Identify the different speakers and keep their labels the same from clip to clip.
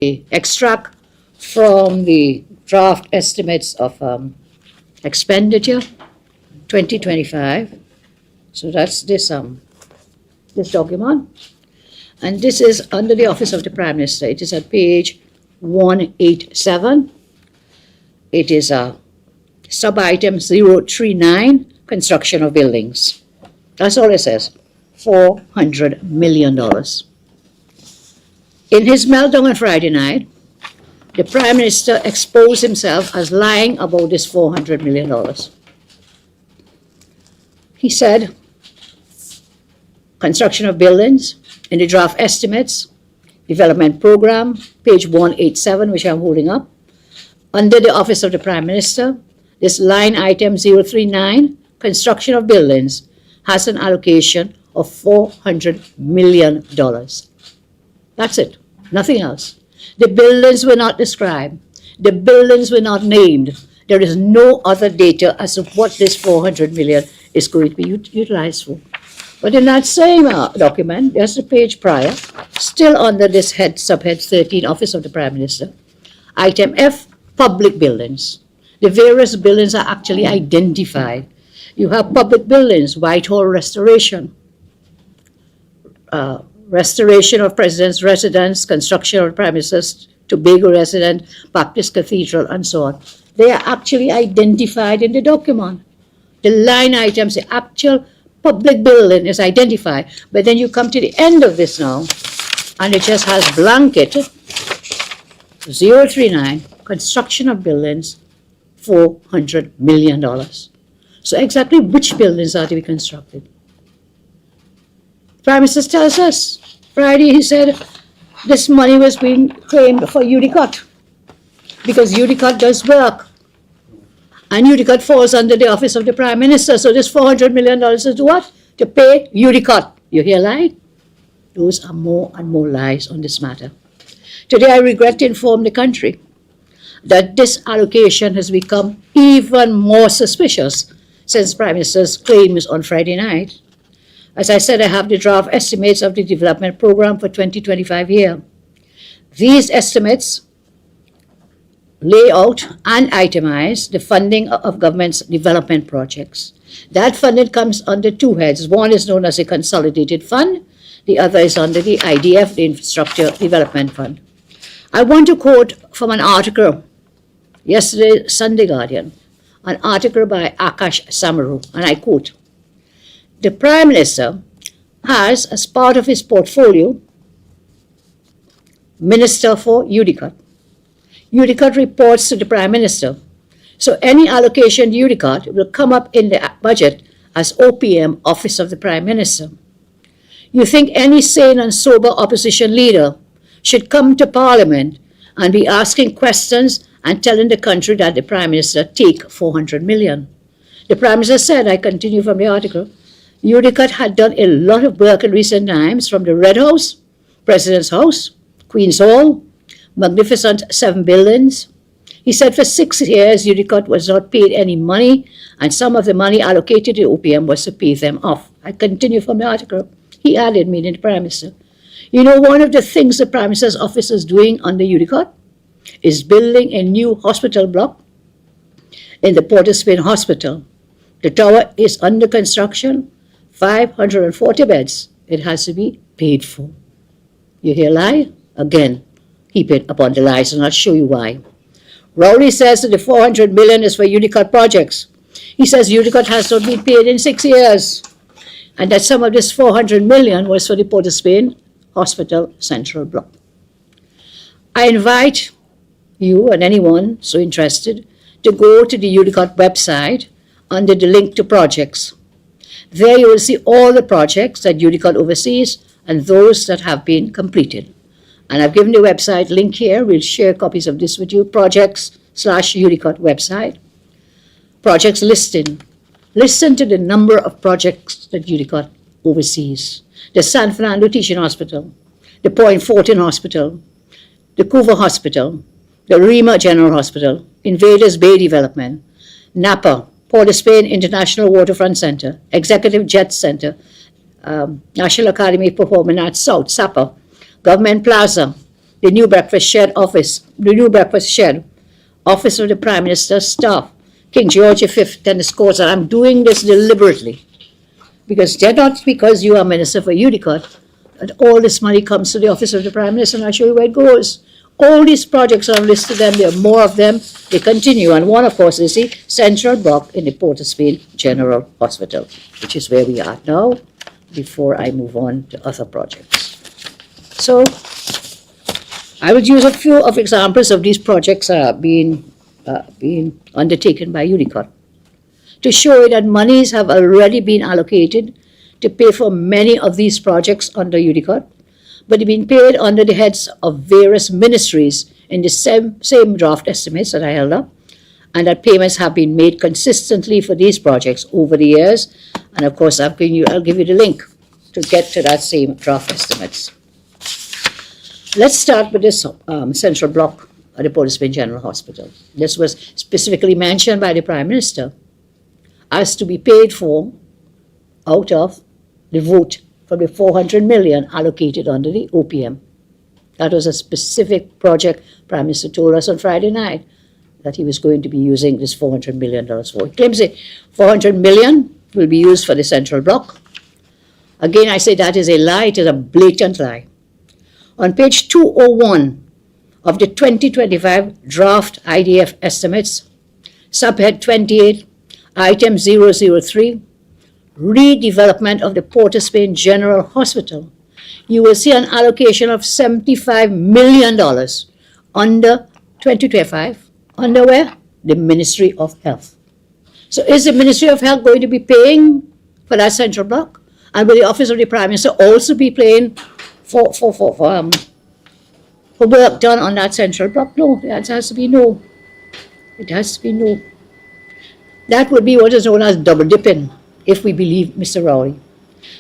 Speaker 1: extract from the draft estimates of expenditure 2025. So that's this document. And this is under the Office of the Prime Minister. It is at page 187. It is a sub-item 039, construction of buildings. That's all it says, $400 million. In his meltdown on Friday night, the Prime Minister exposed himself as lying about this $400 million. He said, construction of buildings in the draft estimates, development program, page 187, which I'm holding up, under the Office of the Prime Minister, this line item 039, construction of buildings, has an allocation of $400 million. That's it, nothing else. The buildings were not described. The buildings were not named. There is no other data as to what this $400 million is going to be utilized for. But in that same document, there's a page prior, still under this subhead 13, Office of the Prime Minister, item F, public buildings. The various buildings are actually identified. You have public buildings, Whitehall restoration, restoration of President's residence, construction of Prime Minister's Tobago residence, Baptist Cathedral, and so on. They are actually identified in the document. The line items, the actual public building is identified. But then you come to the end of this now, and it just has blanket 039, construction of buildings, $400 million. So exactly which buildings are to be constructed? Prime Minister tells us, Friday he said, this money was being claimed for UDCOT, because UDCOT does work. And UDCOT falls under the Office of the Prime Minister, so this $400 million is to what? To pay UDCOT. You hear lie? Those are more and more lies on this matter. Today I regret to inform the country that this allocation has become even more suspicious since Prime Minister's claims on Friday night. As I said, I have the draft estimates of the development program for 2025 here. These estimates lay out and itemize the funding of government's development projects. That funding comes under two heads. One is known as a consolidated fund. The other is under the IDF, the Infrastructure Development Fund. I want to quote from an article, yesterday, Sunday Guardian, an article by Akash Samaru, and I quote, "The Prime Minister has, as part of his portfolio, Minister for UDCOT. UDCOT reports to the Prime Minister. So any allocation to UDCOT will come up in the budget as OPM, Office of the Prime Minister. You think any sane and sober opposition leader should come to Parliament and be asking questions and telling the country that the Prime Minister take $400 million. The Prime Minister said, I continue from the article, UDCOT had done a lot of work in recent times, from the Red House, President's House, Queen's Hall, magnificent 7 buildings. He said for 6 years, UDCOT was not paid any money, and some of the money allocated to OPM was to pay them off. I continue from the article. He added, meaning the Prime Minister, you know, one of the things the Prime Minister's office is doing under UDCOT is building a new hospital block in the Port of Spain Hospital. The tower is under construction, 540 beds. It has to be paid for. You hear lie? Again, keep it upon the lies, and I'll show you why. Rowley says that the $400 million is for UDCOT projects. He says UDCOT has not been paid in 6 years, and that some of this $400 million was for the Port of Spain Hospital Central Block. I invite you and anyone so interested to go to the UDCOT website under the link to projects. There you will see all the projects that UDCOT oversees and those that have been completed. And I've given the website link here. We'll share copies of this with you. Projects/UDCOT website. Projects listing. Listen to the number of projects that UDCOT oversees. The San Fernando Teaching Hospital, the Point Fortin Hospital, the Couva Hospital, the Rima General Hospital, Invaders Bay Development, Napa, Port of Spain International Waterfront Center, Executive Jet Center, National Academy of Performing Arts South, SAPA, Government Plaza, the new breakfast shed office, office of the Prime Minister's staff, King George V tennis courts, and I'm doing this deliberately because they're not because you are Minister for UDCOT that all this money comes to the office of the Prime Minister, and I'll show you where it goes. All these projects are listed, them, there are more of them, they continue, and one, of course, is the central block in the Port of Spain General Hospital, which is where we are now, before I move on to other projects. So, I will use a few of examples of these projects being undertaken by UDCOT to show you that monies have already been allocated to pay for many of these projects under UDCOT, but they've been paid under the heads of various ministries in the same draft estimates that I held up, and that payments have been made consistently for these projects over the years. And of course, I'll give you the link to get to that same draft estimates. Let's start with this central block at the Port of Spain General Hospital. This was specifically mentioned by the Prime Minister as to be paid for out of the vote from the 400 million allocated under the OPM. That was a specific project Prime Minister told us on Friday night that he was going to be using this $400 million for. He claims that 400 million will be used for the central block. Again, I say that is a lie. It is a blatant lie. On page 201 of the 2025 draft IDF estimates, subhead 28, item 003, redevelopment of the Port of Spain General Hospital, you will see an allocation of $75 million under 2025, under where? The Ministry of Health. So is the Ministry of Health going to be paying for that central block? And will the Office of the Prime Minister also be paying for work done on that central block? No, the answer has to be no. It has to be no. That would be what is known as double dipping, if we believe Mr. Rowley.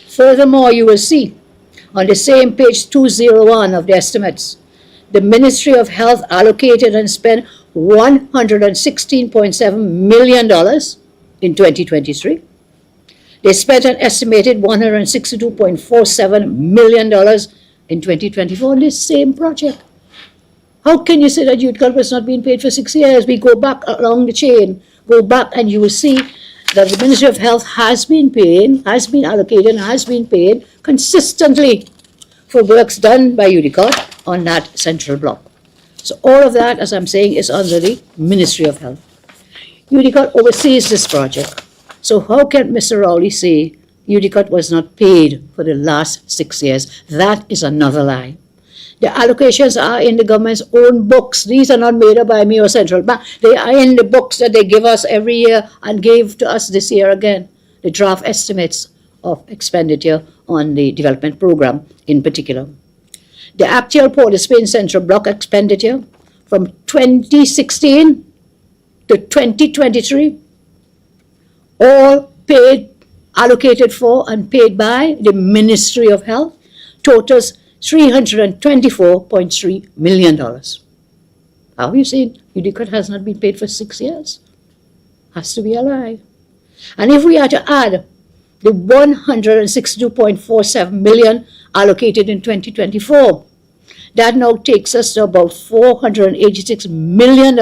Speaker 1: Furthermore, you will see on the same page 201 of the estimates, the Ministry of Health allocated and spent $116.7 million in 2023. They spent an estimated $162.47 million in 2024 on this same project. How can you say that UDCOT was not being paid for 6 years? We go back along the chain, go back, and you will see that the Ministry of Health has been paying, has been allocated, and has been paid consistently for works done by UDCOT on that central block. So all of that, as I'm saying, is under the Ministry of Health. UDCOT oversees this project. So how can Mr. Rowley say UDCOT was not paid for the last 6 years? That is another lie. The allocations are in the government's own books. These are not made up by me or Central Bank. They are in the books that they give us every year and gave to us this year again, the draft estimates of expenditure on the development program in particular. The actual Port of Spain Central Block expenditure from 2016 to 2023, all paid, allocated for and paid by the Ministry of Health, totals $324.3 million. How have you seen? UDCOT has not been paid for 6 years. Has to be a lie. And if we are to add the $162.47 million allocated in 2024, that now takes us to about $486 million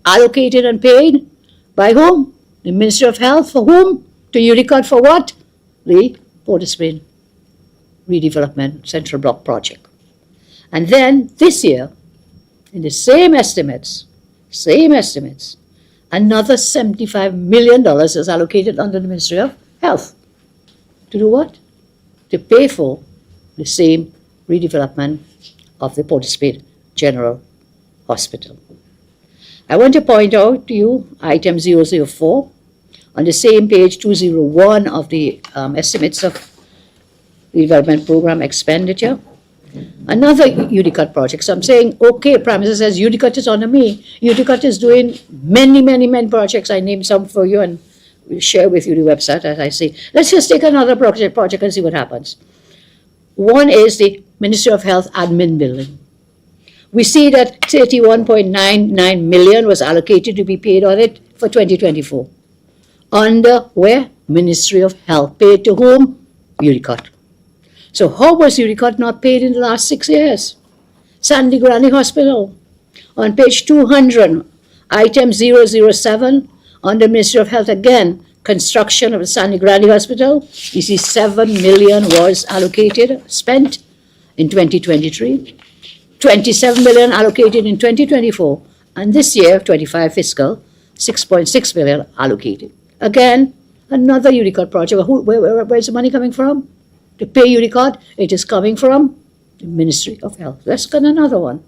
Speaker 1: allocated and paid by whom? The Ministry of Health. For whom? To UDCOT for what? The Port of Spain Redevelopment Central Block Project. And then this year, in the same estimates, another $75 million is allocated under the Ministry of Health. To do what? To pay for the same redevelopment of the Port of Spain General Hospital. I want to point out to you item 004 on the same page 201 of the estimates of development program expenditure. Another UDCOT project. So I'm saying, okay, Prime Minister says UDCOT is under me. UDCOT is doing many projects. I named some for you and we'll share with you the website as I see. Let's just take another project and see what happens. One is the Ministry of Health admin building. We see that $31.99 million was allocated to be paid on it for 2024. Under where? Ministry of Health. Paid to whom? UDCOT. So how was UDCOT not paid in the last 6 years? Sandy Granny Hospital. On page 200, item 007, under Ministry of Health again, construction of the Sandy Granny Hospital. You see 7 million was allocated, spent in 2023. 27 million allocated in 2024. And this year, 25 fiscal, 6.6 million allocated. Again, another UDICOT project. Where's the money coming from? To pay UDICOT, it is coming from the Ministry of Health. Let's get another one.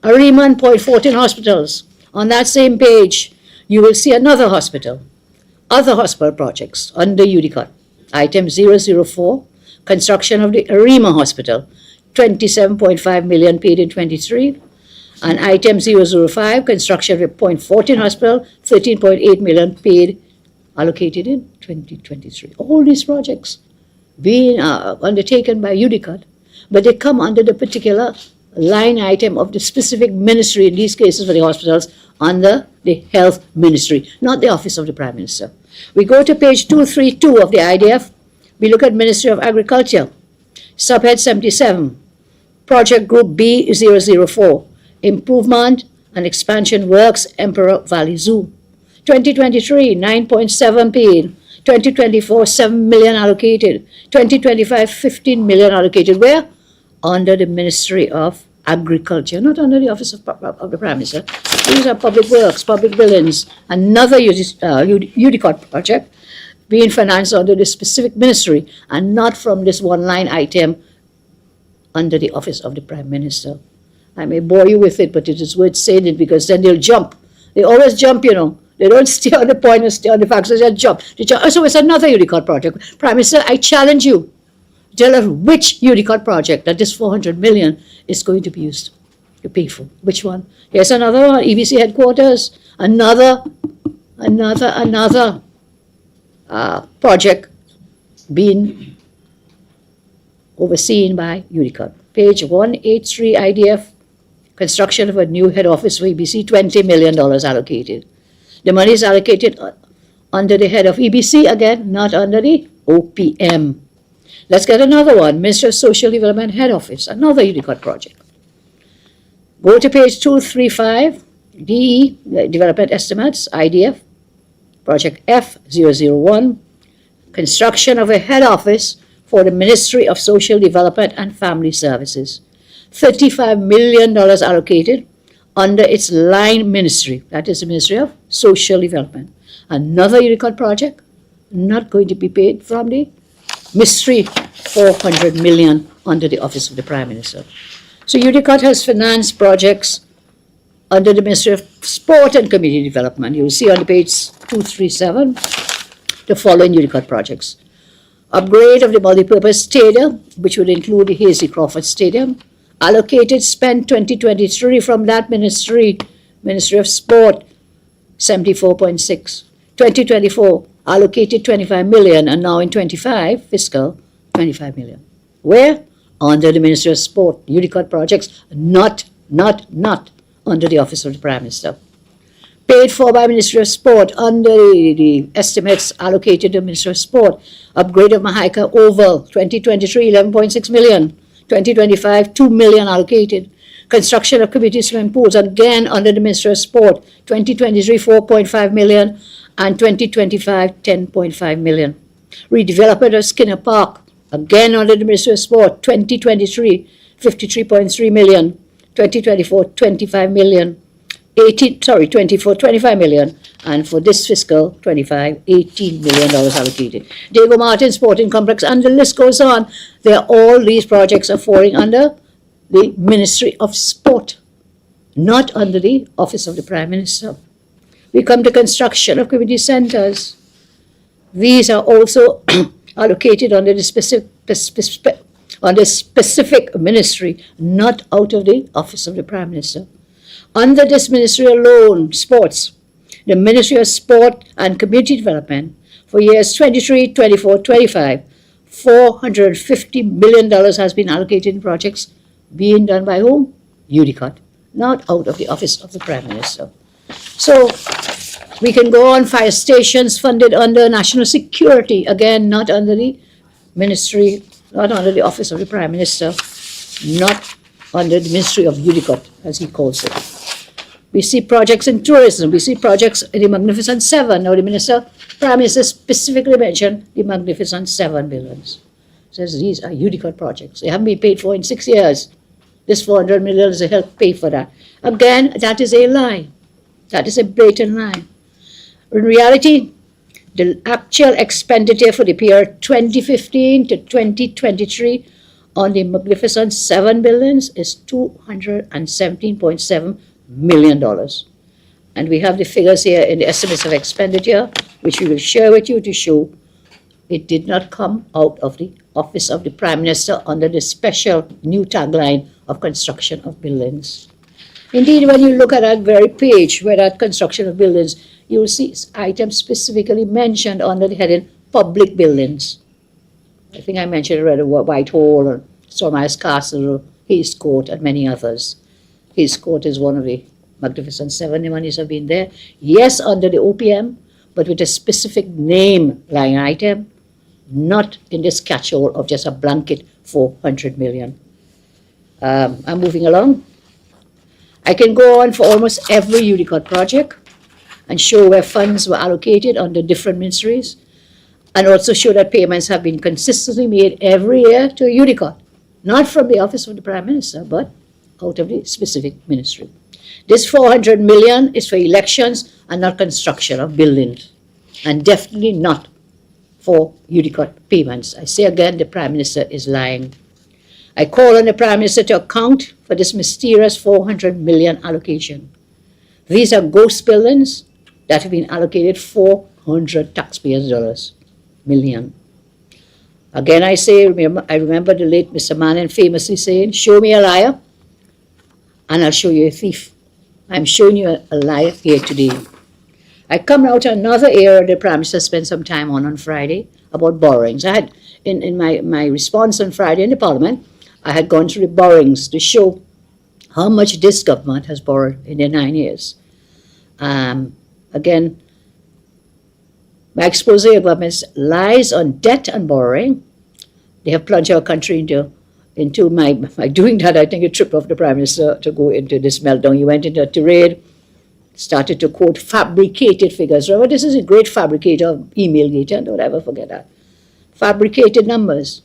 Speaker 1: Ariman Point 14 hospitals. On that same page, you will see another hospital. Other hospital projects under UDICOT. Item 004, construction of the Arima Hospital, 27.5 million paid in 23. And item 005, construction of the Point 14 Hospital, 13.8 million paid, allocated in 2023. All these projects being undertaken by UDICOT, but they come under the particular line item of the specific ministry, in these cases for the hospitals, under the Health Ministry, not the Office of the Prime Minister. We go to page 232 of the IDF. We look at Ministry of Agriculture, subhead 77, project group B004, improvement and expansion works, Emperor Valley Zoo. 2023, 9.7 paid. 2024, 7 million allocated. 2025, 15 million allocated. Where? Under the Ministry of Agriculture, not under the Office of the Prime Minister. These are public works, public buildings. Another UDICOT project being financed under the specific ministry and not from this one line item under the Office of the Prime Minister. I may bore you with it, but it is worth saying it because then they'll jump. They always jump, you know. They don't stay on the point and stay on the facts, they jump. So it's another UDICOT project. Prime Minister, I challenge you. Tell us which UDICOT project that this 400 million is going to be used to pay for. Which one? Here's another one, EBC headquarters. Another project being overseen by UDICOT. Page 183 IDF, construction of a new head office for EBC, $20 million allocated. The money is allocated under the head of EBC, again, not under the OPM. Let's get another one, Ministry of Social Development Head Office, another UDICOT project. Go to page 235, DE, Development Estimates, IDF, project F001, construction of a head office for the Ministry of Social Development and Family Services. $35 million allocated under its line ministry, that is the Ministry of Social Development. Another UDICOT project, not going to be paid from the Ministry, 400 million under the Office of the Prime Minister. So UDICOT has financed projects under the Ministry of Sport and Community Development. You will see on page 237 the following UDICOT projects. Upgrade of the multipurpose stadium, which would include the Hasey Crawford Stadium. Allocated, spent 2023 from that ministry, Ministry of Sport, 74.6. 2024, allocated 25 million, and now in 25, fiscal, 25 million. Where? Under the Ministry of Sport, UDICOT projects, not under the Office of the Prime Minister. Paid for by Ministry of Sport under the estimates allocated to Ministry of Sport. Upgrade of Mahaika Oval, 2023, 11.6 million. 2025, 2 million allocated. Construction of community swimming pools, again under the Ministry of Sport, 2023, 4.5 million, and 2025, 10.5 million. Redevelopment of Skinner Park, again under the Ministry of Sport, 2023, 53.3 million, 2024, 25 million, 25 million, and for this fiscal 25, $18 million allocated. Diego Martin Sporting Complex, and the list goes on. All these projects are falling under the Ministry of Sport, not under the Office of the Prime Minister. We come to construction of community centers. These are also allocated under the specific ministry, not out of the Office of the Prime Minister. Under this ministry alone, sports, the Ministry of Sport and Community Development for years 23, 24, 25, $450 million has been allocated in projects being done by whom? UDICOT, not out of the Office of the Prime Minister. So we can go on. Fire stations funded under national security, again, not under the ministry, not under the Office of the Prime Minister, not under the Ministry of Judicot, as he calls it. We see projects in tourism. We see projects in the Magnificent Seven. Now, the Prime Minister specifically mentioned the Magnificent 7 billions. Says these are Judicot projects. They haven't been paid for in 6 years. This 400 million is to help pay for that. Again, that is a lie. That is a blatant lie. In reality, the actual expenditure for the period 2015 to 2023 on the Magnificent 7 billions is $217.7 million. And we have the figures here in the estimates of expenditure, which we will share with you to show it did not come out of the Office of the Prime Minister under the special new tagline of construction of buildings. Indeed, when you look at that very page where that construction of buildings, you will see items specifically mentioned under the heading public buildings. I think I mentioned already Whitehall, or Stormice Castle, or Hayes Court, and many others. Hayes Court is one of the Magnificent 7. The monies have been there. Yes, under the OPM, but with a specific name line item, not in this catch-all of just a blanket 400 million. I'm moving along. I can go on for almost every Judicot project and show where funds were allocated under different ministries, and also show that payments have been consistently made every year to Judicot, not from the Office of the Prime Minister, but out of the specific ministry. This 400 million is for elections and not construction of buildings, and definitely not for Judicot payments. I say again, the Prime Minister is lying. I call on the Prime Minister to account for this mysterious 400 million allocation. These are ghost buildings that have been allocated 400 taxpayers' dollars, million. Again, I say, I remember the late Mr. Manning famously saying, show me a liar and I'll show you a thief. I'm showing you a liar here today. I come now to another area the Prime Minister spent some time on Friday about borrowings. I had, in my response on Friday in the Parliament, I had gone through the borrowings to show how much this government has borrowed in their 9 years. Again, my expose of government's lies on debt and borrowing. They have plunged our country into my doing that, I think, a trip of the Prime Minister to go into this meltdown. He went into a tirade, started to quote fabricated figures. Remember, this is a great fabricator, email gator, don't ever forget that. Fabricated numbers.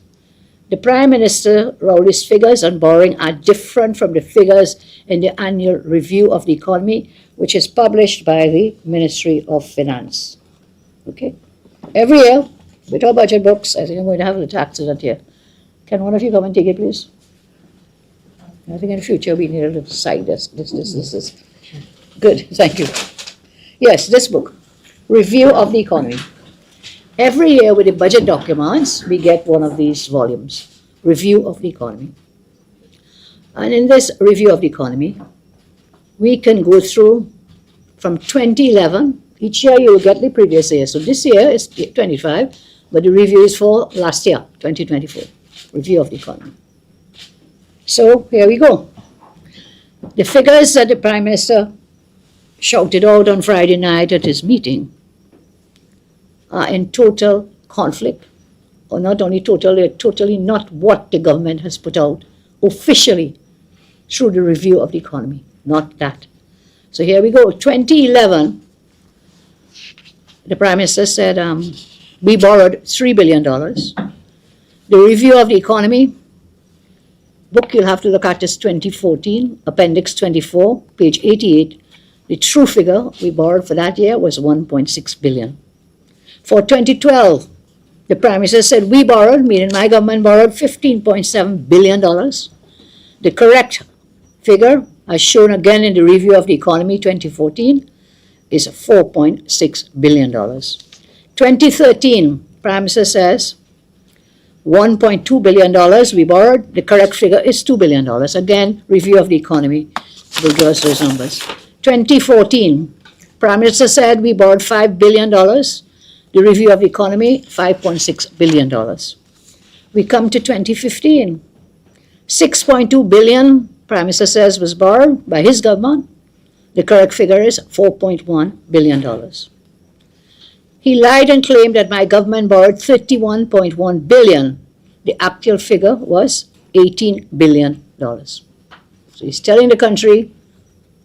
Speaker 1: The Prime Minister, Rowley's figures on borrowing are different from the figures in the annual review of the economy, which is published by the Ministry of Finance. Okay? Every year, with our budget books, I think I'm going to have a little accident here. Can one of you come and take it, please? I think in the future we need a little side desk. This. Good, thank you. Yes, this book, Review of the Economy. Every year with the budget documents, we get one of these volumes, Review of the Economy. And in this Review of the Economy, we can go through from 2011. Each year you will get the previous year. So this year is 25, but the review is for last year, 2024, Review of the Economy. So here we go. The figures that the Prime Minister shouted out on Friday night at his meeting are in total conflict, or not only total, they're totally not what the government has put out officially through the Review of the Economy, not that. So here we go. 2011, the Prime Minister said we borrowed $3 billion. The Review of the Economy book you'll have to look at is 2014, Appendix 24, page 88. The true figure we borrowed for that year was $1.6 billion. For 2012, the Prime Minister said we borrowed, meaning my government borrowed $15.7 billion. The correct figure, as shown again in the Review of the Economy 2014, is $4.6 billion. 2013, Prime Minister says $1.2 billion we borrowed. The correct figure is $2 billion. Again, Review of the Economy will give us those numbers. 2014, Prime Minister said we borrowed $5 billion. The Review of the Economy, $5.6 billion. We come to 2015. $6.2 billion, Prime Minister says, was borrowed by his government. The correct figure is $4.1 billion. He lied and claimed that my government borrowed $31.1 billion. The actual figure was $18 billion. So he's telling the country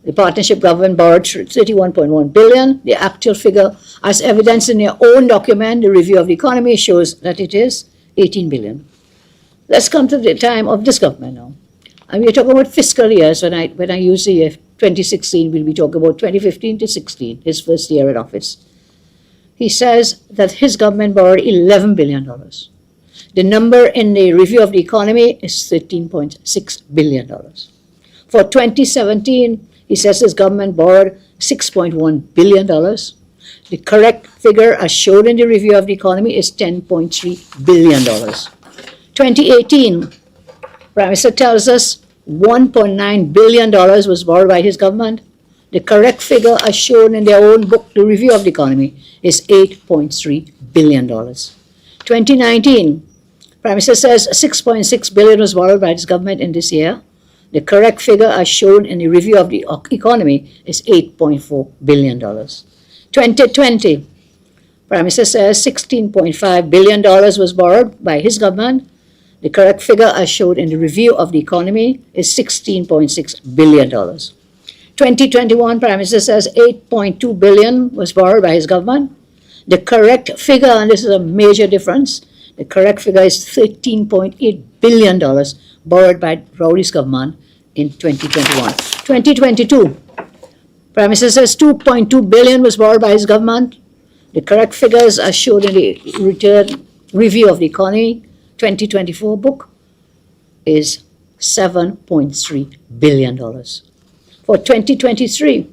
Speaker 1: the partnership government borrowed 31.1 billion. The actual figure, as evidenced in their own document, the review of the economy, shows that it is 18 billion. Let's come to the time of this government now. And we're talking about fiscal years. When I use the year 2016, we'll be talking about 2015 to 16, his first year in office. He says that his government borrowed $11 billion. The number in the review of the economy is $13.6 billion. For 2017, he says his government borrowed $6.1 billion. The correct figure, as shown in the review of the economy, is $10.3 billion. 2018, Prime Minister tells us $1.9 billion was borrowed by his government. The correct figure, as shown in their own book, The Review of the Economy, is $8.3 billion. 2019, Prime Minister says $6.6 billion was borrowed by his government in this year. The correct figure, as shown in the Review of the Economy, is $8.4 billion. 2020, Prime Minister says $16.5 billion was borrowed by his government. The correct figure, as shown in the Review of the Economy, is $16.6 billion. 2021, Prime Minister says $8.2 billion was borrowed by his government. The correct figure, and this is a major difference, the correct figure is $13.8 billion borrowed by Rowley's government in 2021. 2022, Prime Minister says $2.2 billion was borrowed by his government. The correct figures, as shown in the Return Review of the Economy 2024 book, is $7.3 billion. For 2023,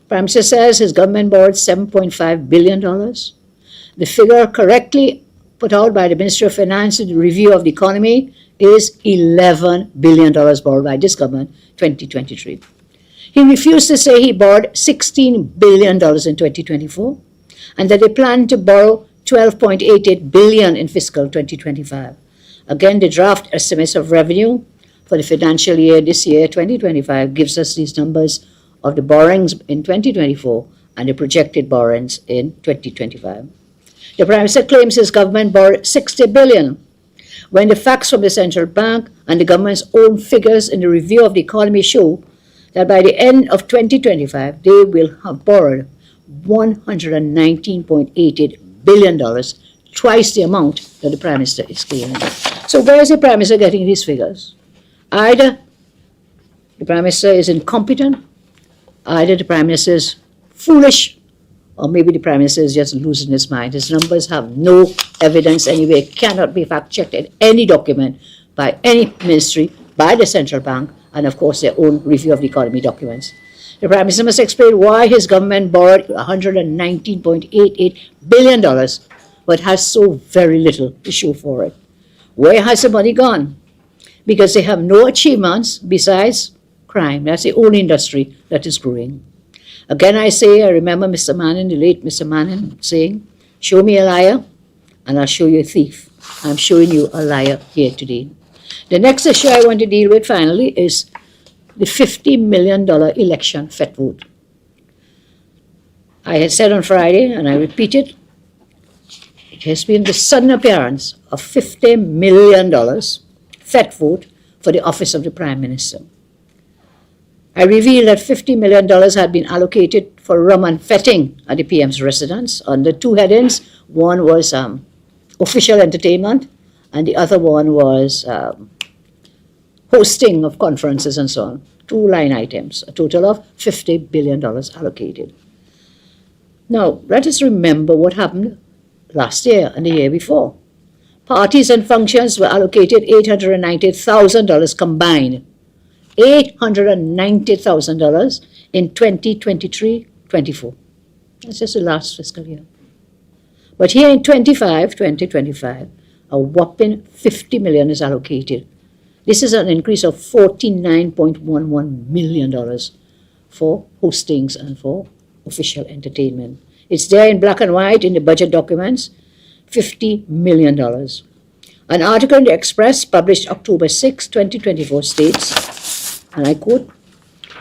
Speaker 1: Prime Minister says his government borrowed $7.5 billion. The figure correctly put out by the Ministry of Finance in the Review of the Economy is $11 billion borrowed by this government, 2023. He refused to say he borrowed $16 billion in 2024 and that they plan to borrow $12.88 billion in fiscal 2025. Again, the draft estimates of revenue for the financial year this year, 2025, gives us these numbers of the borrowings in 2024 and the projected borrowings in 2025. The Prime Minister claims his government borrowed $60 billion, when the facts from the central bank and the government's own figures in the Review of the Economy show that by the end of 2025, they will have borrowed $119.88 billion, twice the amount that the Prime Minister is claiming. So where is the Prime Minister getting these figures? Either the Prime Minister is incompetent, either the Prime Minister is foolish, or maybe the Prime Minister is just losing his mind. His numbers have no evidence anyway, cannot be fact-checked in any document by any ministry, by the central bank, and of course their own Review of the Economy documents. The Prime Minister must explain why his government borrowed $119.88 billion, but has so very little to show for it. Where has the money gone? Because they have no achievements besides crime. That's the only industry that is growing. Again, I say, I remember Mr. Manning, the late Mr. Manning, saying, show me a liar, and I'll show you a thief. I'm showing you a liar here today. The next issue I want to deal with, finally, is the $50 million election FET vote. I had said on Friday, and I repeat it, it has been the sudden appearance of $50 million FET vote for the office of the Prime Minister. I revealed that $50 million had been allocated for rum and fetting at the PM's residence under two headings. One was official entertainment, and the other one was hosting of conferences and so on. Two line items, a total of $50 billion allocated. Now, let us remember what happened last year and the year before. Parties and functions were allocated $890,000 combined. $890,000 in 2023-24. That's just the last fiscal year. But here in 2025, a whopping $50 million is allocated. This is an increase of $49.11 million for hostings and for official entertainment. It's there in black and white in the budget documents, $50 million. An article in the Express published October 6, 2024 states, and I quote,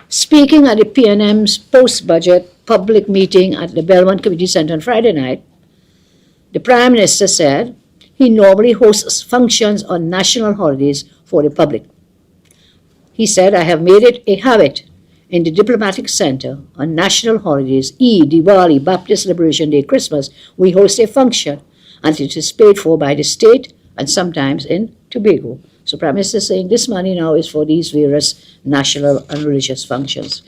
Speaker 1: speaking at the PNM's post-budget public meeting at the Belmont Community Center on Friday night, the Prime Minister said he normally hosts functions on national holidays for the public. He said, I have made it a habit in the Diplomatic Center on national holidays, Eid, Diwali, Baptist Liberation Day, Christmas, we host a function, and it is paid for by the state and sometimes in Tobago. So Prime Minister is saying this money now is for these various national and religious functions.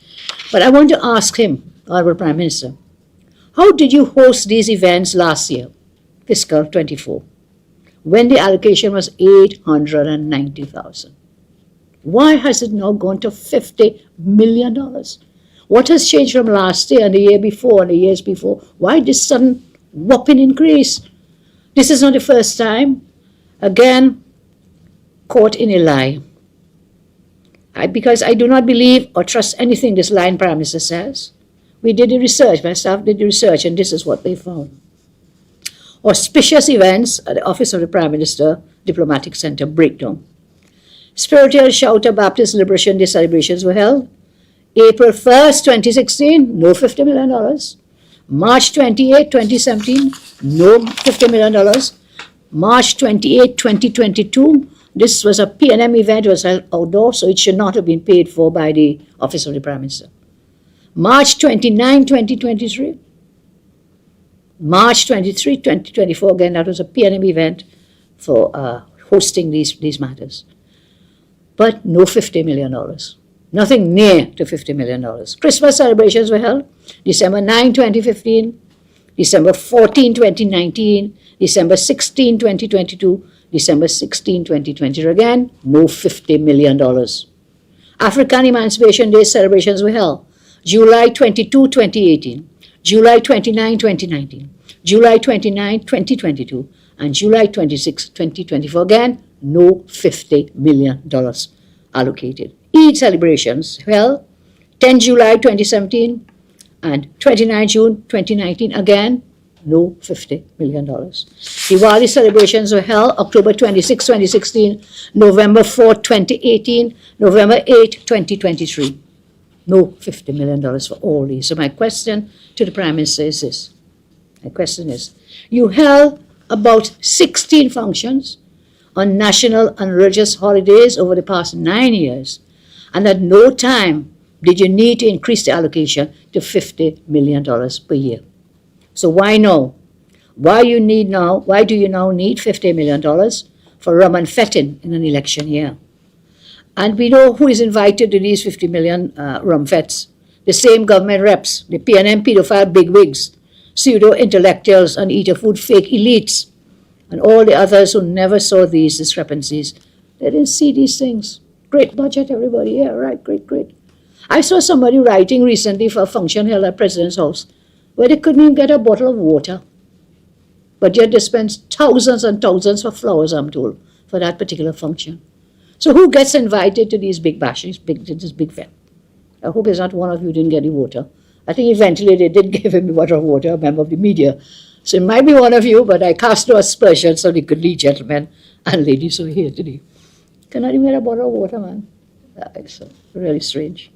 Speaker 1: But I want to ask him, Honorable Prime Minister, how did you host these events last year, fiscal 24, when the allocation was $890,000? Why has it now gone to $50 million? What has changed from last year and the year before and the years before? Why this sudden whopping increase? This is not the first time. Again, caught in a lie. Because I do not believe or trust anything this lying Prime Minister says. We did the research, my staff did the research, and this is what they found. Auspicious events at the Office of the Prime Minister, Diplomatic Center breakdown. Spiritual Shouter Baptist Liberation Day celebrations were held. April 1st, 2016, no $50 million. March 28, 2017, no $50 million. March 28, 2022, this was a P&M event, it was held outdoor, so it should not have been paid for by the Office of the Prime Minister. March 29, 2023. March 23, 2024, again, that was a P&M event for hosting these matters. But no $50 million. Nothing near to $50 million. Christmas celebrations were held December 9, 2015, December 14, 2019, December 16, 2022, December 16, 2020. Again, no $50 million. African Emancipation Day celebrations were held July 22, 2018, July 29, 2019, July 29, 2022, and July 26, 2024. Again, no $50 million allocated. Eid celebrations held 10 July 2017 and 29 June 2019. Again, no $50 million. Diwali celebrations were held October 26, 2016, November 4, 2018, November 8, 2023. No $50 million for all these. So my question to the Prime Minister is this. My question is, you held about 16 functions on national and religious holidays over the past 9 years, and at no time did you need to increase the allocation to $50 million per year. So why now? Why do you now need $50 million for rum and fetting in an election year? And we know who is invited to these 50 million rum fets. The same government reps, the P&M pedophile bigwigs, pseudo-intellectuals and eat-a-food fake elites, and all the others who never saw these discrepancies. They didn't see these things. Great budget, everybody. Yeah, right, great. I saw somebody writing recently for a function held at President's house where they couldn't even get a bottle of water. But yet they spent thousands and thousands for flowers, I'm told, for that particular function. So who gets invited to these big bashes, this big fair? I hope it's not one of you who didn't get any water. I think eventually they did give him a bottle of water, a member of the media. So it might be one of you, but I cast no aspersions on the goodly gentlemen and ladies who are here today. Cannot even get a bottle of water, man. It's really strange.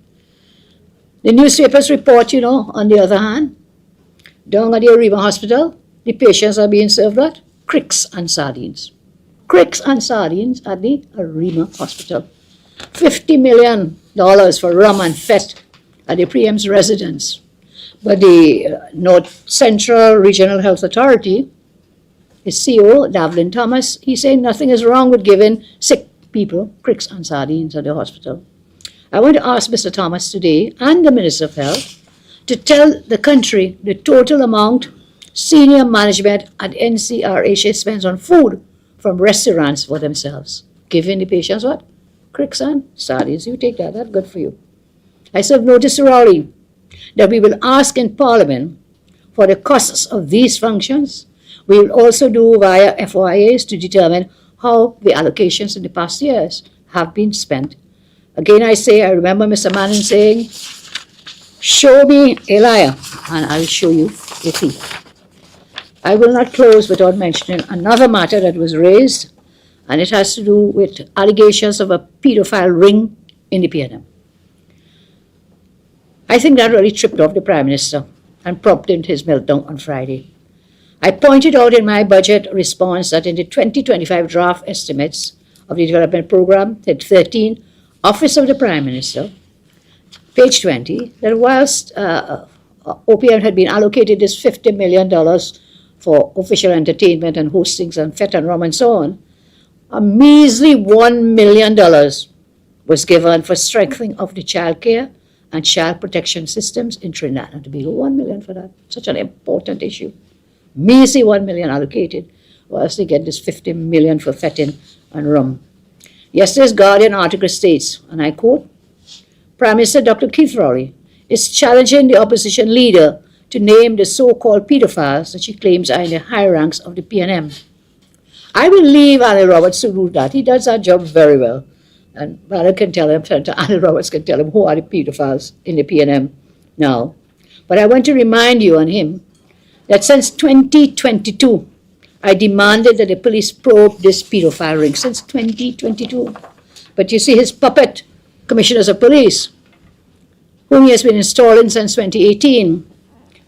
Speaker 1: The newspapers report, on the other hand, down at the Arima Hospital, the patients are being served what? Cricks and sardines. Cricks and sardines at the Arima Hospital. $50 million for rum and fet at the PM's residence. But the North Central Regional Health Authority, his CEO, Davlin Thomas, he's saying nothing is wrong with giving sick people cricks and sardines at the hospital. I want to ask Mr. Thomas today and the Minister of Health to tell the country the total amount senior management at NCRHA spends on food from restaurants for themselves. Giving the patients what? Cricks and sardines. You take that. That's good for you. I serve notice to Rowley that we will ask in Parliament for the costs of these functions. We will also do via FOIAs to determine how the allocations in the past years have been spent. Again, I remember Mr. Manning saying, show me a liar, and I will show you a thief. I will not close without mentioning another matter that was raised, and it has to do with allegations of a pedophile ring in the PNM. I think that really tripped off the Prime Minister and prompted his meltdown on Friday. I pointed out in my budget response that in the 2025 draft estimates of the development program, that 13 Office of the Prime Minister, page 20, that whilst OPM had been allocated this $50 million for official entertainment and hostings and fete and rum and so on, a measly $1 million was given for strengthening of the child care and child protection systems in Trinidad and Tobago. $1 million for that, such an important issue. Measly $1 million allocated, whilst they get this $50 million for fetting and rum. Yesterday's Guardian article states, and I quote, Prime Minister Dr. Keith Rowley is challenging the opposition leader to name the so-called pedophiles that she claims are in the high ranks of the PNM. I will leave Annie Roberts to do that. He does that job very well. And Annie Roberts can tell him who are the pedophiles in the PNM now. But I want to remind you and him that since 2022, I demanded that the police probe this pedophile ring since 2022. But you see, his puppet commissioners of police, whom he has been installing since 2018,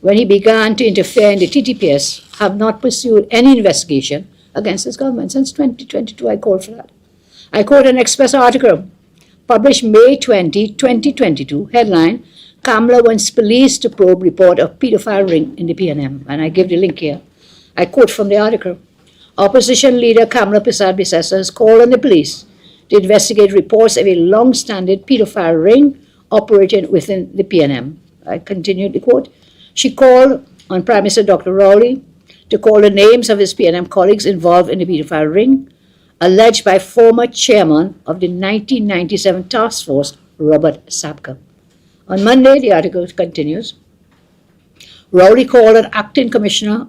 Speaker 1: when he began to interfere in the TTPS, have not pursued any investigation against his government. Since 2022, I called for that. I quote an Express article published May 20, 2022, headline, Kamla wants police to probe report of pedophile ring in the PNM. And I give the link here. I quote from the article. Opposition leader Kamla Bissessar has called on the police to investigate reports of a long-standing pedophile ring operating within the PNM. I continued the quote. She called on Prime Minister Dr. Rowley to call the names of his PNM colleagues involved in the pedophile ring, alleged by former chairman of the 1997 task force, Robert Sapka. On Monday, the article continues, Rowley called on Acting Commissioner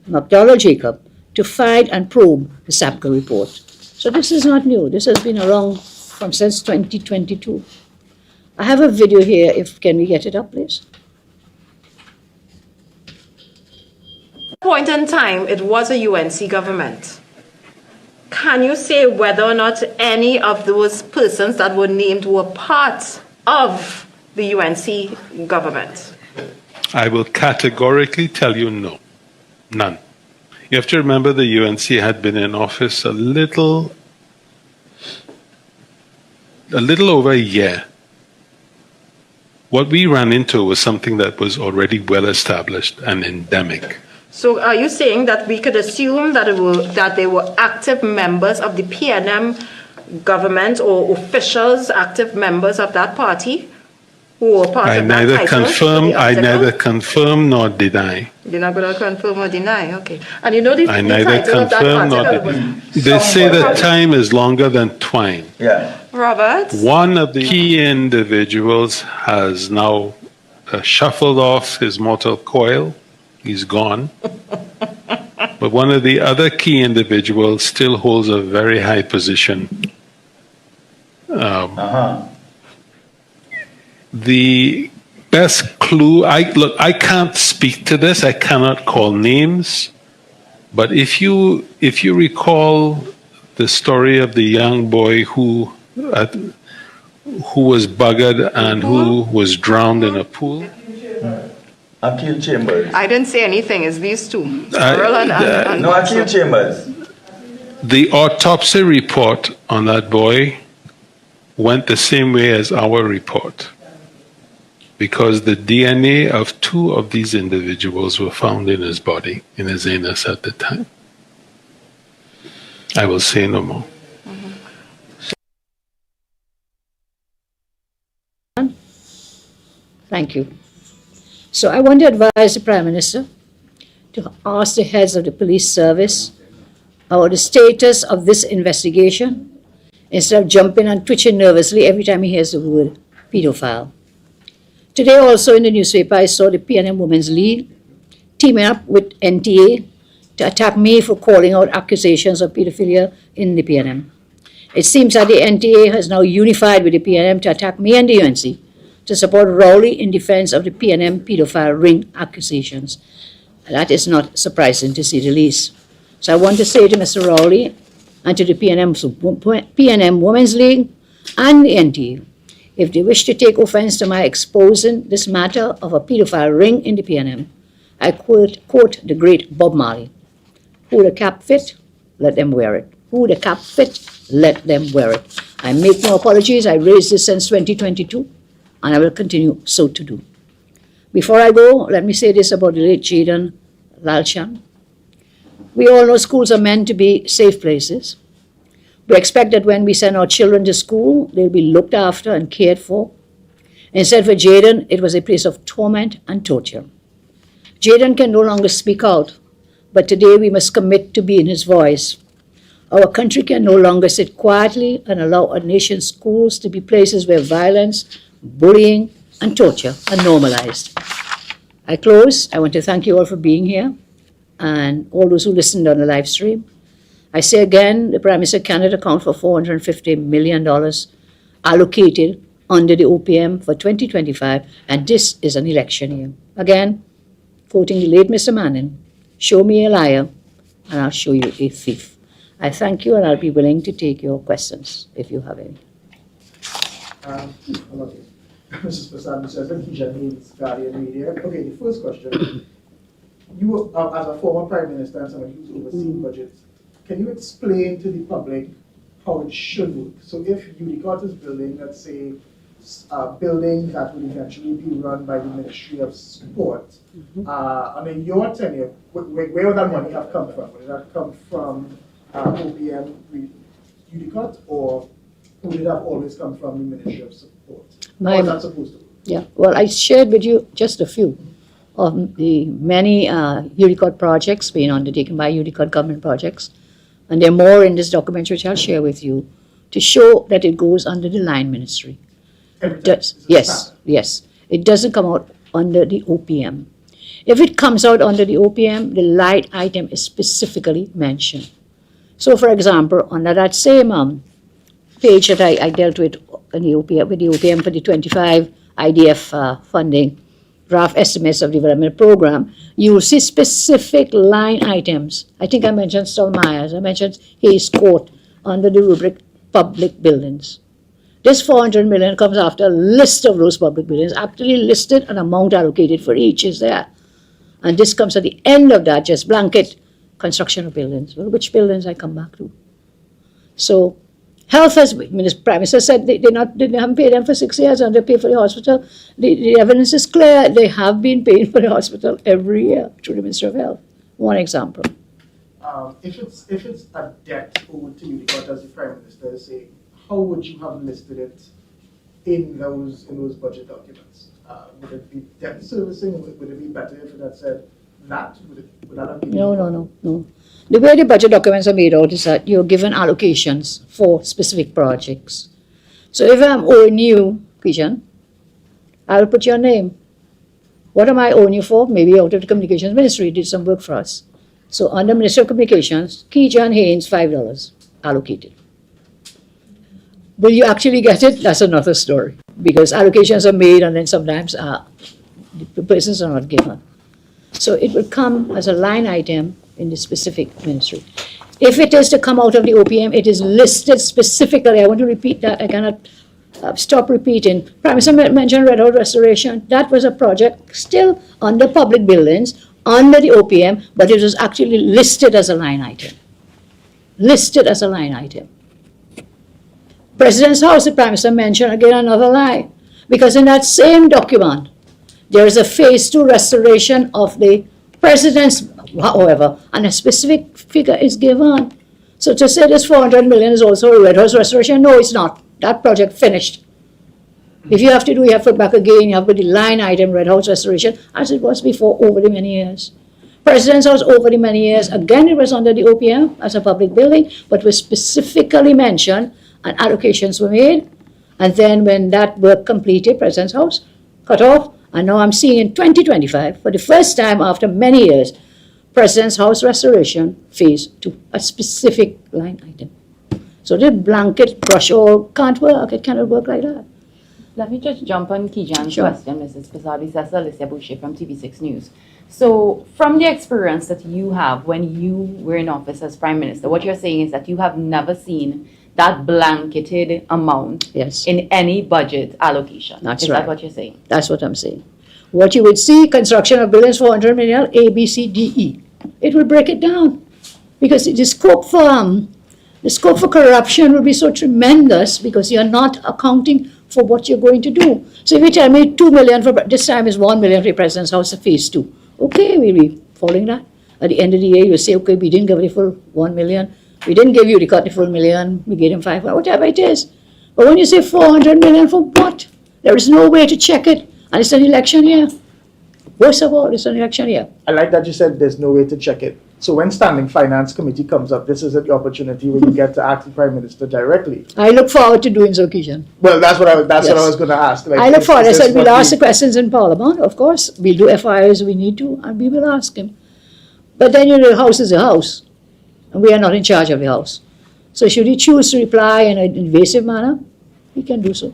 Speaker 1: McDonald Jacob to find and probe the Sapka report. So this is not new. This has been around since 2022. I have a video here. Can we get it up, please?
Speaker 2: Point in time, it was a UNC government. Can you say whether or not any of those persons that were named were part of the UNC government?
Speaker 3: I will categorically tell you no. None. You have to remember the UNC had been in office a little over a year. What we ran into was something that was already well established and endemic.
Speaker 2: So are you saying that we could assume that they were active members of the PNM government or officials, active members of that party who were part of that title?
Speaker 3: I neither confirm nor deny.
Speaker 2: You're not going to confirm or deny, okay. And you know the
Speaker 3: I neither
Speaker 2: title of that
Speaker 3: confirm nor
Speaker 2: article?
Speaker 3: deny. They say that time is longer than twine.
Speaker 4: Yeah.
Speaker 2: Robert?
Speaker 3: One of the key individuals has now shuffled off his mortal coil. He's gone. But one of the other key individuals still holds a very high position. The best clue, I can't speak to this. I cannot call names. But if you recall the story of the young boy who was buggered and who was drowned in a pool.
Speaker 4: Akil Chambers.
Speaker 2: I didn't say anything. It's these two. Earl and
Speaker 4: No, Akil Chambers.
Speaker 3: The autopsy report on that boy went the same way as our report, because the DNA of two of these individuals were found in his body, in his anus at the time. I will say no more.
Speaker 1: Thank you. So I want to advise the Prime Minister to ask the heads of the police service about the status of this investigation instead of jumping and twitching nervously every time he hears the word pedophile. Today also in the newspaper I saw the PNM Women's League teaming up with NTA to attack me for calling out accusations of pedophilia in the PNM. It seems that the NTA has now unified with the PNM to attack me and the UNC to support Rowley in defense of the PNM pedophile ring accusations. That is not surprising, to say the least. So I want to say to Mr. Rowley and to the PNM Women's League and the NTA, if they wish to take offense to my exposing this matter of a pedophile ring in the PNM, I quote the great Bob Marley, who the cap fit, let them wear it. Who the cap fit, let them wear it. I make no apologies. I raised this since 2022, and I will continue so to do. Before I go, let me say this about the late Jaden Lalchan. We all know schools are meant to be safe places. We expect that when we send our children to school, they'll be looked after and cared for. Instead, for Jaden, it was a place of torment and torture. Jaden can no longer speak out, but today we must commit to being his voice. Our country can no longer sit quietly and allow our nation's schools to be places where violence, bullying, and torture are normalized. I close. I want to thank you all for being here and all those who listened on the live stream. I say again, the Prime Minister cannot account for $450 million allocated under the OPM for 2025, and this is an election year. Again, quoting the late Mr. Manning, show me a liar and I'll show you a thief. I thank you and I'll be willing to take your questions if you have any.
Speaker 5: Mrs. Persad, Mr. President, James, Guardian Media. Okay, the first question. You, as a former Prime Minister and somebody who's overseeing budgets, can you explain to the public how it should work? So if UDCOT is building, let's say, a building that will eventually be run by the Ministry of Sport, under your tenure, where would that money have come from? Would it have come from OPM UDCOT, or would it have always come from the Ministry of Support? How is that supposed to work?
Speaker 1: Yeah, well, I shared with you just a few of the many UDCOT projects being undertaken by UDCOT government projects, and there are more in this document which I'll share with you to show that it goes under the line ministry. Yes. It doesn't come out under the OPM. If it comes out under the OPM, the line item is specifically mentioned. So, for example, under that same page that I dealt with in the OPM, with the OPM for the 25 IDF funding, draft estimates of development program, you will see specific line items. I think I mentioned Stallmeyer's, I mentioned Hayes Court under the rubric public buildings. This 400 million comes after a list of those public buildings, actually listed an amount allocated for each is there. And this comes at the end of that, just blanket construction of buildings. Well, which buildings I come back to? So health has, Prime Minister said they haven't paid them for 6 years and they pay for the hospital. The evidence is clear. They have been paying for the hospital every year through the Ministry of Health. One example.
Speaker 5: If it's a debt owed to UDCOT, as the Prime Minister is saying, how would you have listed it in those budget documents? Would it be debt servicing? Would it be better if it had said that? Would that have been?
Speaker 1: No. The way the budget documents are made out is that you're given allocations for specific projects. So if I'm owing you, Kijan, I'll put your name. What am I owing you for? Maybe out of the Communications Ministry did some work for us. So under Ministry of Communications, Kijan Haynes, $5 allocated. Will you actually get it? That's another story. Because allocations are made and then sometimes the persons are not given. So it will come as a line item in the specific ministry. If it is to come out of the OPM, it is listed specifically. I want to repeat that. I cannot stop repeating. Prime Minister mentioned Red House Restoration. That was a project still under public buildings, under the OPM, but it was actually listed as a line item. Listed as a line item. President's House, the Prime Minister mentioned, again, another lie. Because in that same document, there is a phase 2 restoration of the President's, however, and a specific figure is given. So to say this 400 million is also a Red House restoration, no, it's not. That project finished. If you have to do, you have to put back again, you have to put the line item, Red House restoration, as it was before, over the many years. President's House, over the many years, again, it was under the OPM as a public building, but was specifically mentioned, and allocations were made, and then when that work completed, President's House cut off, and now I'm seeing in 2025, for the first time after many years, President's House restoration phase 2, a specific line item. So the blanket brush all can't work, it cannot work like that.
Speaker 6: Let me just jump on Kijan's
Speaker 1: Sure.
Speaker 6: question, Mrs. Persad. This is Alicia Boucher from TV6 News. So from the experience that you have when you were in office as Prime Minister, what you're saying is that you have never seen that blanketed amount
Speaker 1: Yes.
Speaker 6: in any budget allocation.
Speaker 1: That's
Speaker 6: Is
Speaker 1: right.
Speaker 6: that what you're saying?
Speaker 1: That's what I'm saying. What you would see, construction of buildings, 400 million, A, B, C, D, E. It will break it down. Because the scope for The scope for corruption will be so tremendous because you're not accounting for what you're going to do. So if you tell me 2 million for, this time is 1 million for the President's House of phase 2. Okay, we'll be following that. At the end of the year, you'll say, okay, we didn't give the full 1 million. We didn't give you the full million. We gave him 500, whatever it is. But when you say 400 million for what? There is no way to check it. And it's an election year. Worst of all, it's an election year.
Speaker 5: I like that you said there's no way to check it. So when Standing Finance Committee comes up, this is the opportunity where you get to ask the Prime Minister directly.
Speaker 1: I look forward to doing so, Kishan.
Speaker 5: Well, that's what I was
Speaker 1: Yes.
Speaker 5: going to ask. Like,
Speaker 1: I look forward. I
Speaker 5: is
Speaker 1: said
Speaker 5: this
Speaker 1: we'll
Speaker 5: what
Speaker 1: ask the questions in Parliament, of course. We'll do FIRs we need to, and we will ask him. But then, the House is a House, and we are not in charge of the House. So should he choose to reply in an invasive manner, he can do so.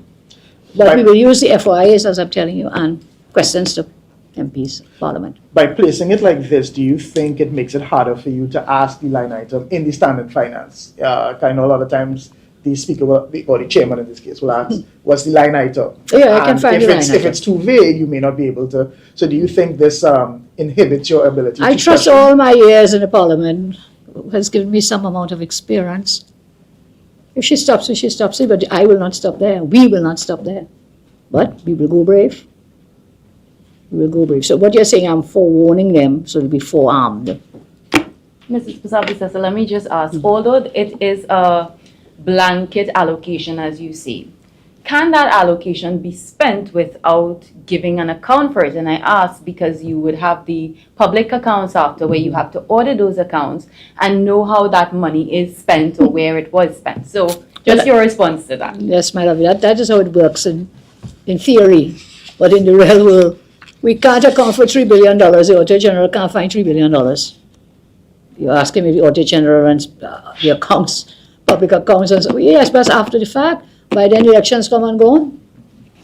Speaker 1: But
Speaker 5: Right.
Speaker 1: we will use the FOIs, as I'm telling you, and questions to MPs, Parliament.
Speaker 5: By placing it like this, do you think it makes it harder for you to ask the line item in the Standing Finance? I know a lot of times the Speaker or the Chairman in this case will ask, what's the line item?
Speaker 1: Yeah, I can
Speaker 5: And
Speaker 1: find
Speaker 5: if
Speaker 1: the
Speaker 5: it's,
Speaker 1: line
Speaker 5: if
Speaker 1: item.
Speaker 5: it's too vague, you may not be able to. So do you think this inhibits your ability
Speaker 1: I
Speaker 5: to
Speaker 1: trust
Speaker 5: question?
Speaker 1: all my years in the Parliament has given me some amount of experience. If she stops it, she stops it, but I will not stop there. We will not stop there. But we will go brave. We will go brave. So what you're saying, I'm forewarning them, so they'll be forearmed.
Speaker 6: Mrs. Persad, so let me just ask, although it is a blanket allocation, as you say, can that allocation be spent without giving an account for it? And I ask because you would have the public accounts after where you have to audit those accounts and know how that money is spent or where it was spent. So just your response to that.
Speaker 1: Yes, my love, that is how it works in theory. But in the real world, we can't account for $3 billion. The Auditor General can't find $3 billion. You ask him if the Auditor General runs the accounts, public accounts, and so, yes, but after the fact. By then elections come and go on.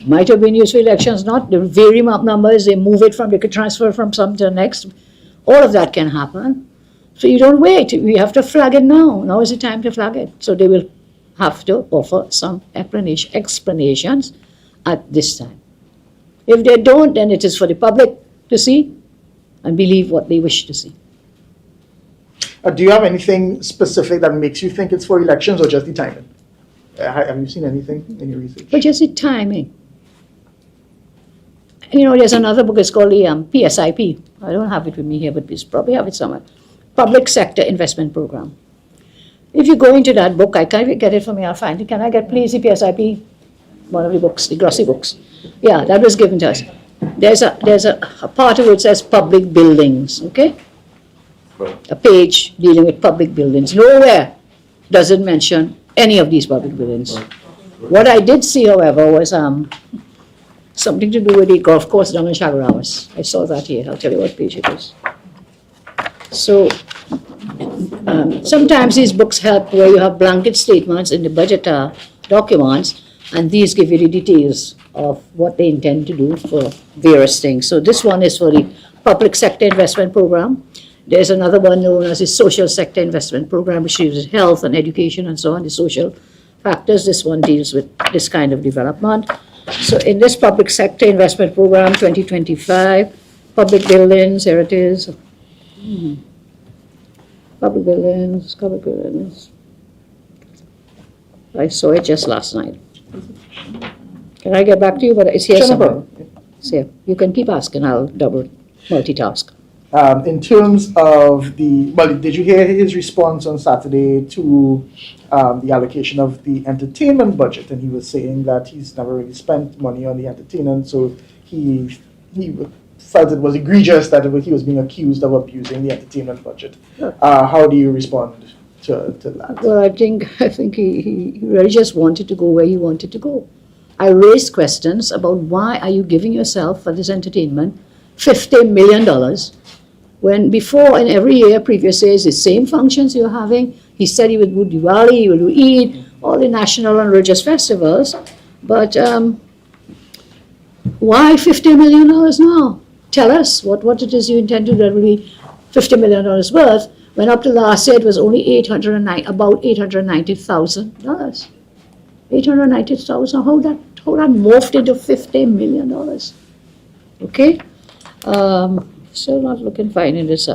Speaker 1: Might have been used for elections, not. They vary numbers, they move it from, they could transfer from some to the next. All of that can happen. So you don't wait. We have to flag it now. Now is the time to flag it. So they will have to offer some explanations at this time. If they don't, then it is for the public to see and believe what they wish to see.
Speaker 5: Do you have anything specific that makes you think it's for elections or just the timing? Have you seen anything in your research?
Speaker 1: But just the timing. There's another book, it's called the PSIP. I don't have it with me here, but we probably have it somewhere. Public Sector Investment Program. If you go into that book, I can't get it from me, I'll find it. Can I get, please, the PSIP? One of the books, the glossy books. Yeah, that was given to us. There's a part of it that says public buildings, okay? A page dealing with public buildings. Nowhere does it mention any of these public buildings. What I did see, however, was something to do with the golf course down in Chagarawas. I saw that here. I'll tell you what page it is. So sometimes these books help where you have blanket statements in the budget documents, and these give you the details of what they intend to do for various things. So this one is for the Public Sector Investment Program. There's another one known as the Social Sector Investment Program, which uses health and education and so on, the social factors. This one deals with this kind of development. So in this Public Sector Investment Program 2025, public buildings, here it is. Public buildings. I saw it just last night. Can I get back to you? But it's here
Speaker 5: Sure, no
Speaker 1: somewhere.
Speaker 5: problem.
Speaker 1: It's here. You can keep asking, I'll multitask.
Speaker 5: In terms of did you hear his response on Saturday to the allocation of the entertainment budget? And he was saying that he's never really spent money on the entertainment, so he felt it was egregious that he was being accused of abusing the entertainment budget. How do you respond to that?
Speaker 1: Well, I think he really just wanted to go where he wanted to go. I raised questions about why are you giving yourself for this entertainment $50 million when before in every year, previous years, the same functions you're having. He said he would do Diwali, he will do Eid, all the national and religious festivals. But why $50 million now? Tell us what it is you intend to do that will be $50 million worth. When up to last year, it was only about $890,000. $890,000, how that morphed into $50 million. Okay? Still not looking fine in this.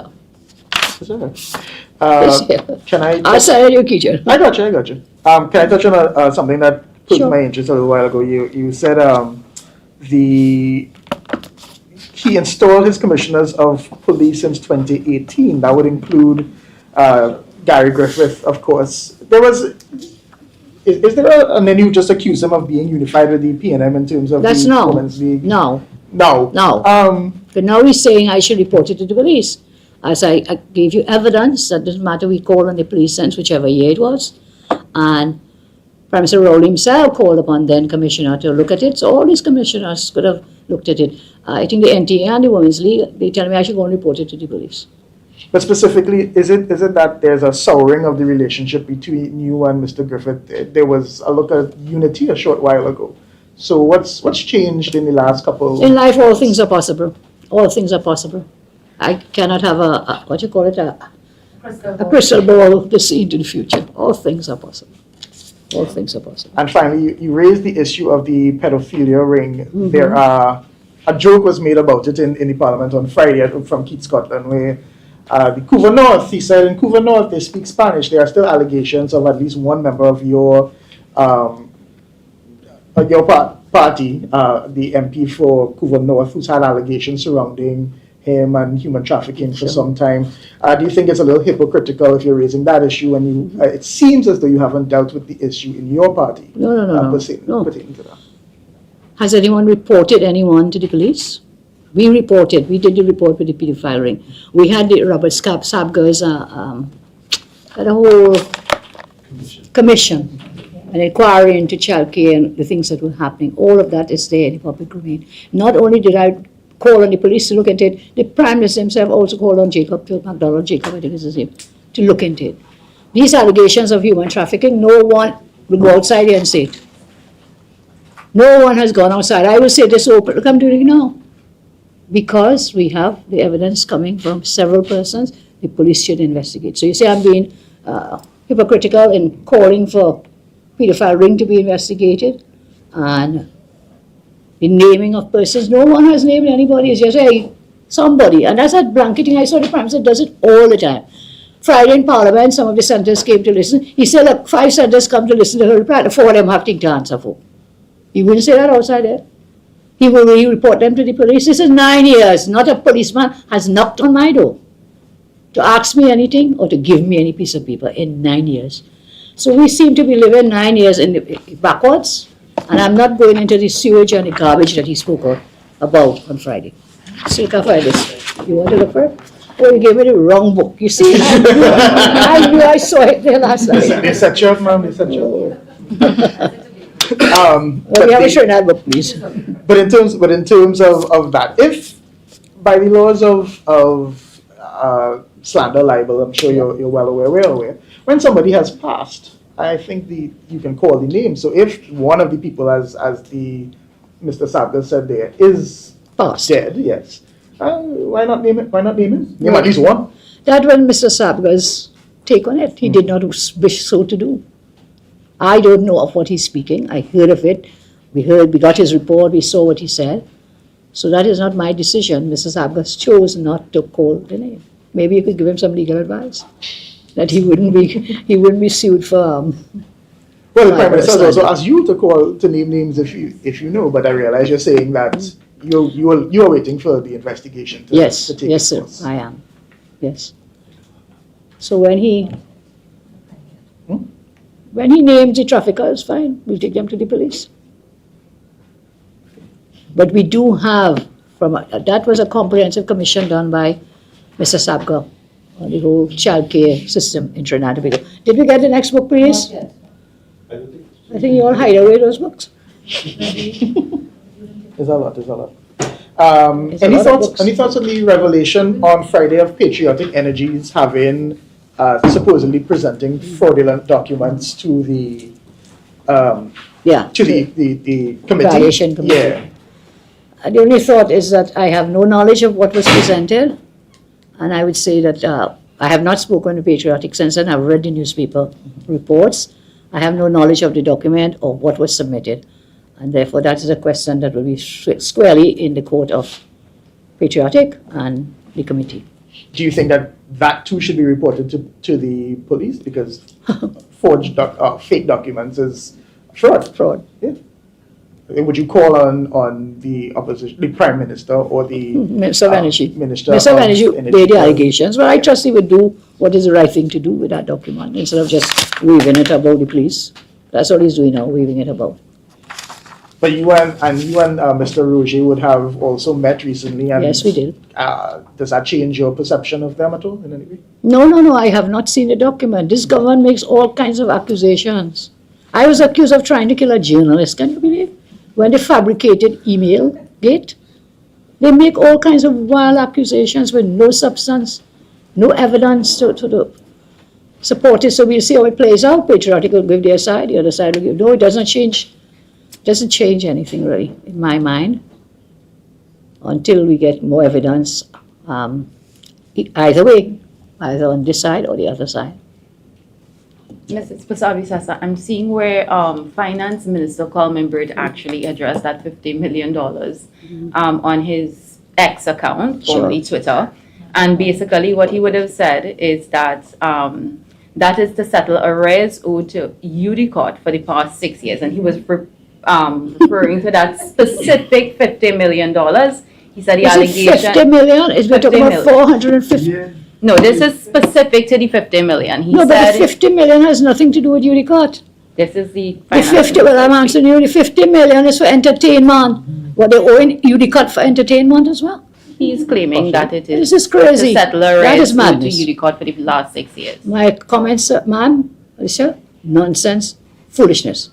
Speaker 5: Can I?
Speaker 1: I'll send you, kitchen.
Speaker 5: I got you. Can I touch on something that piqued
Speaker 1: Sure.
Speaker 5: my interest a little while ago? You said he installed his commissioners of police since 2018. That would include Gary Griffith, of course. Is there and then you just accuse him of being unified with the PNM in terms of
Speaker 1: That's
Speaker 5: the
Speaker 1: no.
Speaker 5: Women's League?
Speaker 1: No.
Speaker 5: No.
Speaker 1: But now he's saying I should report it to the police. As I gave you evidence, that doesn't matter, we called on the police sense, whichever year it was. And Prime Minister Rowley himself called upon then Commissioner to look at it. So all these commissioners could have looked at it. I think the NTA and the Women's League, they tell me I should go and report it to the police.
Speaker 5: But specifically, is it that there's a souring of the relationship between you and Mr. Griffith? There was a look at unity a short while ago. So what's changed in the last couple?
Speaker 1: In life, all things are possible. All things are possible. I cannot have a crystal ball to see into the future. All things are possible. All things are possible.
Speaker 5: And finally, you raised the issue of the pedophilia ring. There a joke was made about it in the Parliament on Friday from Keith Scotland, where the Couva North, he said in Couva North they speak Spanish. There are still allegations of at least one member of your party, the MP for Couva North, who's had allegations surrounding him and human trafficking for some time. Do you think it's a little hypocritical if you're raising that issue and you? It seems as though you haven't dealt with the issue in your party.
Speaker 1: No.
Speaker 5: Pertaining to that.
Speaker 1: Has anyone reported anyone to the police? We did the report with the pedophile ring. We had the Robert Sabger's, had a whole commission, an inquiry into childcare and the things that were happening. All of that is there in the public domain. Not only did I call on the police to look into it, the Prime Minister himself also called on McDonald Jacob, I think is his name, to look into it. These allegations of human trafficking, no one will go outside here and say it. No one has gone outside. I will say this open, look, I'm doing it now. Because we have the evidence coming from several persons, the police should investigate. So you say I'm being hypocritical in calling for pedophile ring to be investigated, and the naming of persons. No one has named anybody. It's just, hey, somebody. And that's that blanketing. I saw the Prime Minister does it all the time. Friday in Parliament, some of the senators came to listen. He said, look, 5 senators come to listen to her reply. 4 of them have to answer for. He wouldn't say that outside there. He will report them to the police. This is 9 years. Not a policeman has knocked on my door to ask me anything or to give me any piece of paper in 9 years. So we seem to be living 9 years in the backwards. And I'm not going into the sewage and the garbage that he spoke about on Friday. So you can find this. You want to look for it? Oh, you gave me the wrong book. You see? I knew I saw it there last night.
Speaker 5: They set you up, ma'am. They set you up.
Speaker 1: Well, you have a Trinidad book, please.
Speaker 5: But in terms of that, if by the laws of slander, libel, I'm sure you're well aware, we're aware, when somebody has passed, I think you can call the name. So if one of the people, as the Mr. Sabga said there, is
Speaker 1: Passed.
Speaker 5: dead, yes, why not name it? Why not name it? Name at least one.
Speaker 1: That was Mr. Sabga's take on it. He did not wish so to do. I don't know of what he's speaking. I heard of it. We got his report, we saw what he said. So that is not my decision. Mr. Sabga chose not to call the name. Maybe you could give him some legal advice that he wouldn't be sued for.
Speaker 5: Well, the Prime Minister has also asked you to name names if you know, but I realize you're saying that you are waiting for the investigation to
Speaker 1: Yes,
Speaker 5: take
Speaker 1: yes,
Speaker 5: its
Speaker 1: sir,
Speaker 5: course.
Speaker 1: I am. Yes. So when he names the traffickers, fine, we'll take them to the police. But we do have, that was a comprehensive commission done by Mr. Sabga on the whole child care system in Trinidad and Tobago. Did we get the next book, please? I think you all hide away those books.
Speaker 5: There's a lot.
Speaker 1: There's a lot of books.
Speaker 5: Any thoughts on the revelation on Friday of Patriotic Energies having supposedly presenting fraudulent documents to the the committee?
Speaker 1: Evaluation committee.
Speaker 5: Yeah.
Speaker 1: The only thought is that I have no knowledge of what was presented, and I would say that I have not spoken to Patriotic since then. I've read the newspaper reports. I have no knowledge of the document or what was submitted, and therefore that is a question that will be squarely in the court of Patriotic and the committee.
Speaker 5: Do you think that too should be reported to the police? Because fake documents is fraud.
Speaker 1: Fraud.
Speaker 5: Yeah. Would you call on the opposition, the Prime Minister or the
Speaker 1: Minister of Energy.
Speaker 5: Minister
Speaker 1: of Energy made the
Speaker 5: to-
Speaker 1: allegations, but I trust he would do what is the right thing to do with that document instead of just waving it about the police. That's what he's doing now, waving it about.
Speaker 5: But you and Mr. Roger would have also met recently. And,
Speaker 1: Yes, we did.
Speaker 5: Does that change your perception of them at all in any way?
Speaker 1: No, I have not seen the document. This government makes all kinds of accusations. I was accused of trying to kill a journalist, can you believe? When they fabricated email gate, they make all kinds of wild accusations with no substance, no evidence to support it. So we'll see how it plays out. Patriotic will give their side, the other side will give. No, it doesn't change anything really, in my mind, until we get more evidence, either way, either on this side or the other side.
Speaker 6: Mrs. Bissessar, I'm seeing where Finance Minister Coleman Bird actually addressed that $50 million on his X account, formerly Twitter. And basically what he would have said is that that is to settle arrears owed to UDCOT for the past 6 years. And he was referring to that specific $50 million. He said the allegation...
Speaker 1: 50 million? Is we're talking about 450?
Speaker 5: Yeah.
Speaker 6: No, this is specific to the 50 million. He
Speaker 1: No, but
Speaker 6: said
Speaker 1: the 50 million has nothing to do with UDCOT.
Speaker 6: this is the
Speaker 1: The 50, well, I'm answering you, the 50 million is for entertainment. What they owe in UDCOT for entertainment as well.
Speaker 6: He's claiming that it is
Speaker 1: This is crazy.
Speaker 6: to settle
Speaker 1: That
Speaker 6: arrears
Speaker 1: is
Speaker 6: owed to
Speaker 1: madness.
Speaker 6: UDCOT for the last 6 years.
Speaker 1: My comments, ma'am, Alicia, nonsense, foolishness.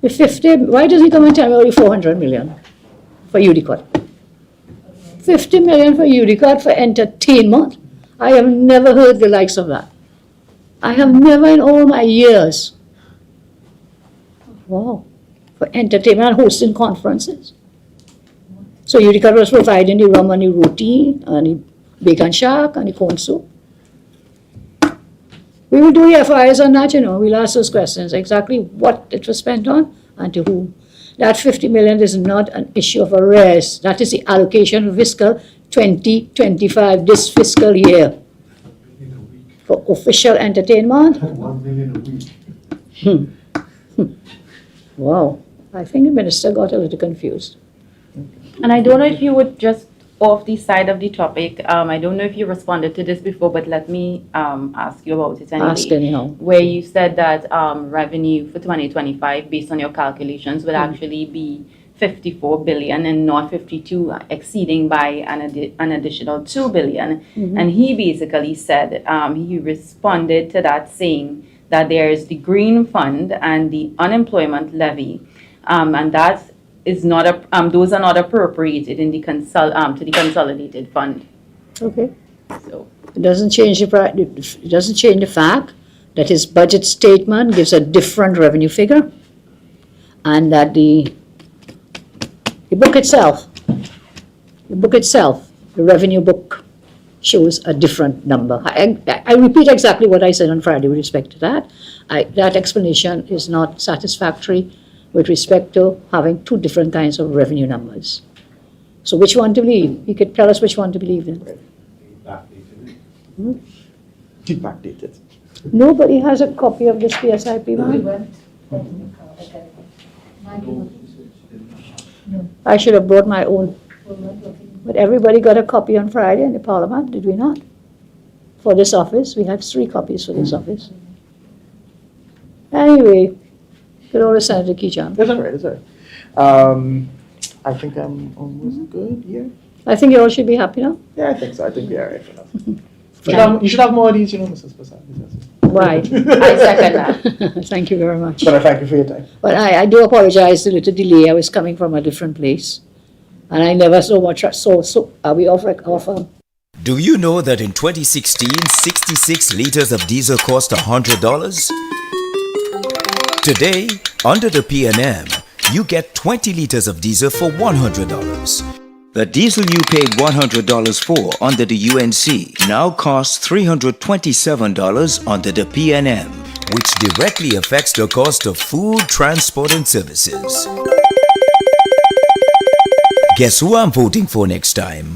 Speaker 1: The 50, why does he come and tell me only 400 million for UDCOT? 50 million for UDCOT for entertainment? I have never heard the likes of that. I have never in all my years. Wow, for entertainment and hosting conferences. So UDCOT was providing the rum and the roti and the bacon shack and the corn soup. We will do the FIRs on that, we'll ask those questions, exactly what it was spent on and to whom. That 50 million is not an issue of arrears. That is the allocation for fiscal 2025, this fiscal year. For official entertainment.
Speaker 5: 1 million a week.
Speaker 1: Wow, I think the minister got a little confused.
Speaker 6: And I don't know if you would just off the side of the topic, I don't know if you responded to this before, but let me ask you about it anyway.
Speaker 1: Ask anyhow.
Speaker 6: Where you said that revenue for 2025, based on your calculations, would actually be 54 billion and not 52, exceeding by an additional 2 billion. And he basically said, he responded to that saying that there is the Green Fund and the unemployment levy, and that is not those are not appropriated in the to the consolidated fund.
Speaker 1: Okay.
Speaker 6: So
Speaker 1: It doesn't change the fact that his budget statement gives a different revenue figure, and that the book itself, the revenue book, shows a different number. I repeat exactly what I said on Friday with respect to that. That explanation is not satisfactory with respect to having two different kinds of revenue numbers. So which one to believe? You could tell us which one to believe in.
Speaker 5: Keep backdated.
Speaker 1: Nobody has a copy of this PSIP, man? I should have brought my own. But everybody got a copy on Friday in the Parliament, did we not? For this office, we had 3 copies for this office. Anyway, good old Senator Kijang.
Speaker 5: That's all right, that's all right. I think I'm almost good here.
Speaker 1: I think you all should be happy now.
Speaker 5: Yeah, I think so. I think we're all right for now. You should have more of these, Mrs. Persad.
Speaker 1: Why?
Speaker 6: I second that.
Speaker 1: Thank you very much.
Speaker 5: But I thank you for your time.
Speaker 1: But I do apologize for the little delay. I was coming from a different place. And I never so much, are we offer?
Speaker 7: Do you know that in 2016, 66 liters of diesel cost $100? Today, under the P&M, you get 20 liters of diesel for $100. The diesel you paid $100 for under the UNC now costs $327 under the P&M, which directly affects the cost of food, transport, and services. Guess who I'm voting for next time?